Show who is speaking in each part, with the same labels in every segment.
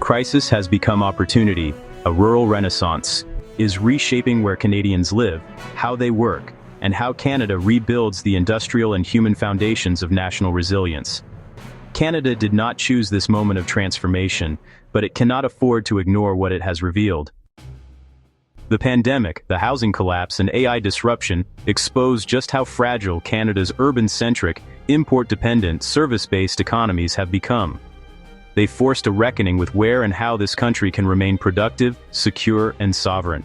Speaker 1: Crisis has become opportunity. A rural renaissance is reshaping where Canadians live, how they work, and how Canada rebuilds the industrial and human foundations of national resilience. Canada did not choose this moment of transformation, but it cannot afford to ignore what it has revealed. The pandemic, the housing collapse, and AI disruption exposed just how fragile Canada's urban-centric, import-dependent, service-based economies have become. They forced a reckoning with where and how this country can remain productive, secure, and sovereign.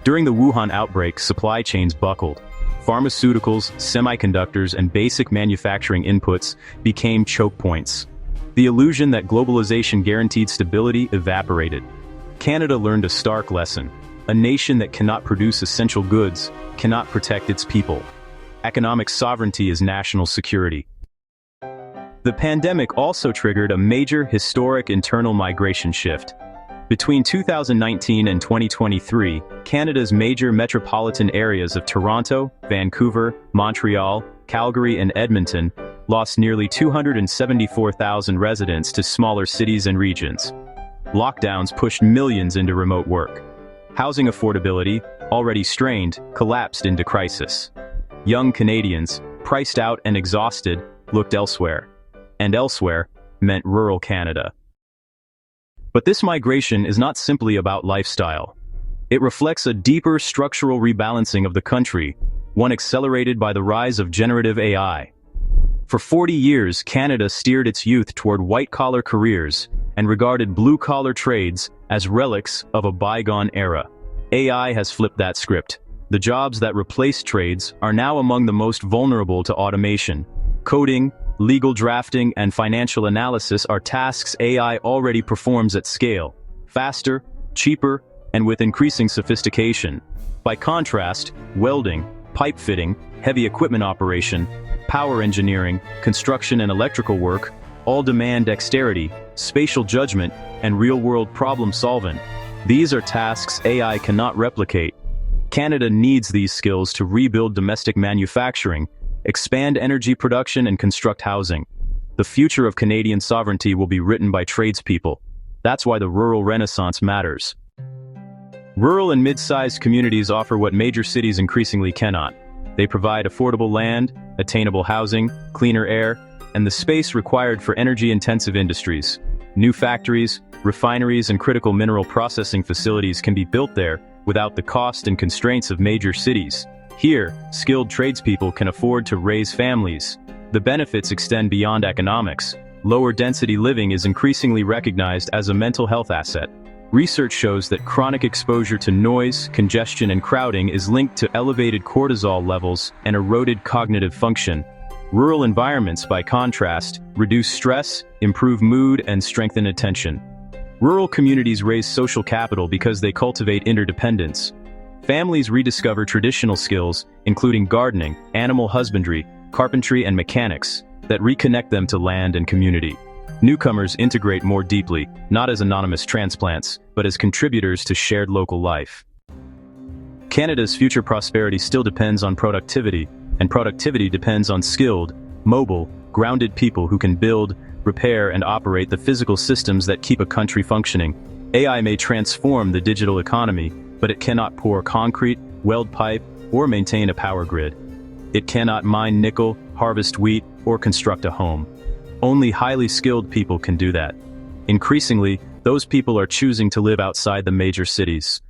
Speaker 1: During the Wuhan outbreak, supply chains buckled. Pharmaceuticals, semiconductors, and basic manufacturing inputs became choke points. The illusion that globalization guaranteed stability evaporated. Canada learned a stark lesson. A nation that cannot produce essential goods cannot protect its people. Economic sovereignty is national security. The pandemic also triggered a major historic internal migration shift. Between 2019 and 2023, Canada's major metropolitan areas of Toronto, Vancouver, Montreal, Calgary, and Edmonton lost nearly 274,000 residents to smaller cities and regions. Lockdowns pushed millions into remote work. Housing affordability, already strained, collapsed into crisis. Young Canadians, priced out and exhausted, looked elsewhere. And elsewhere meant rural Canada. But this migration is not simply about lifestyle. It reflects a deeper structural rebalancing of the country, one accelerated by the rise of generative AI. For 40 years, Canada steered its youth toward white-collar careers and regarded blue-collar trades as relics of a bygone era. AI has flipped that script. The jobs that replaced trades are now among the most vulnerable to automation. Coding, legal drafting, and financial analysis are tasks AI already performs at scale, faster, cheaper, and with increasing sophistication. By contrast, welding, pipe fitting, heavy equipment operation, power engineering, construction and electrical work all demand dexterity, spatial judgment, and real-world problem-solving. These are tasks AI cannot replicate. Canada needs these skills to rebuild domestic manufacturing, expand energy production, and construct housing. The future of Canadian sovereignty will be written by tradespeople. That's why the rural renaissance matters. Rural and mid-sized communities offer what major cities increasingly cannot. They provide affordable land, attainable housing, cleaner air, and the space required for energy-intensive industries. New factories, refineries, and critical mineral processing facilities can be built there without the cost and constraints of major cities. Here, skilled tradespeople can afford to raise families. The benefits extend beyond economics. Lower-density living is increasingly recognized as a mental health asset. Research shows that chronic exposure to noise, congestion, and crowding is linked to elevated cortisol levels and eroded cognitive function. Rural environments, by contrast, reduce stress, improve mood, and strengthen attention. Rural communities raise social capital because they cultivate interdependence. Families rediscover traditional skills, including gardening, animal husbandry, carpentry, and mechanics, that reconnect them to land and community. Newcomers integrate more deeply, not as anonymous transplants, but as contributors to shared local life. Canada's future prosperity still depends on productivity, and productivity depends on skilled, mobile, grounded people who can build, repair, and operate the physical systems that keep a country functioning. AI may transform the digital economy, but it cannot pour concrete, weld pipe, or maintain a power grid. It cannot mine nickel, harvest wheat, or construct a home. Only highly skilled people can do that. Increasingly, those people are choosing to live outside the major cities.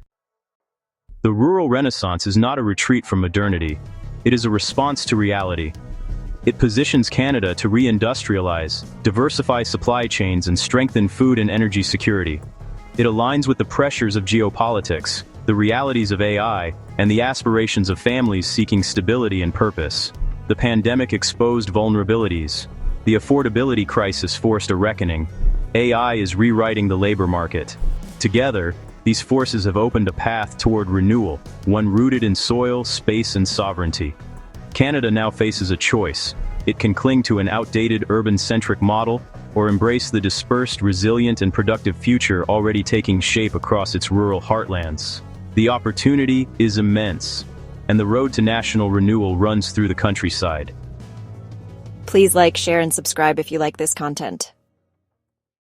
Speaker 1: The rural renaissance is not a retreat from modernity. It is a response to reality. It positions Canada to re-industrialize, diversify supply chains, and strengthen food and energy security. It aligns with the pressures of geopolitics, the realities of AI, and the aspirations of families seeking stability and purpose. The pandemic exposed vulnerabilities. The affordability crisis forced a reckoning. AI is rewriting the labor market. Together, these forces have opened a path toward renewal, one rooted in soil, space, and sovereignty. Canada now faces a choice. It can cling to an outdated urban-centric model, or embrace the dispersed, resilient, and productive future already taking shape across its rural heartlands. The opportunity is immense, and the road to national renewal runs through the countryside.
Speaker 2: Please like, share, and subscribe if you like this content.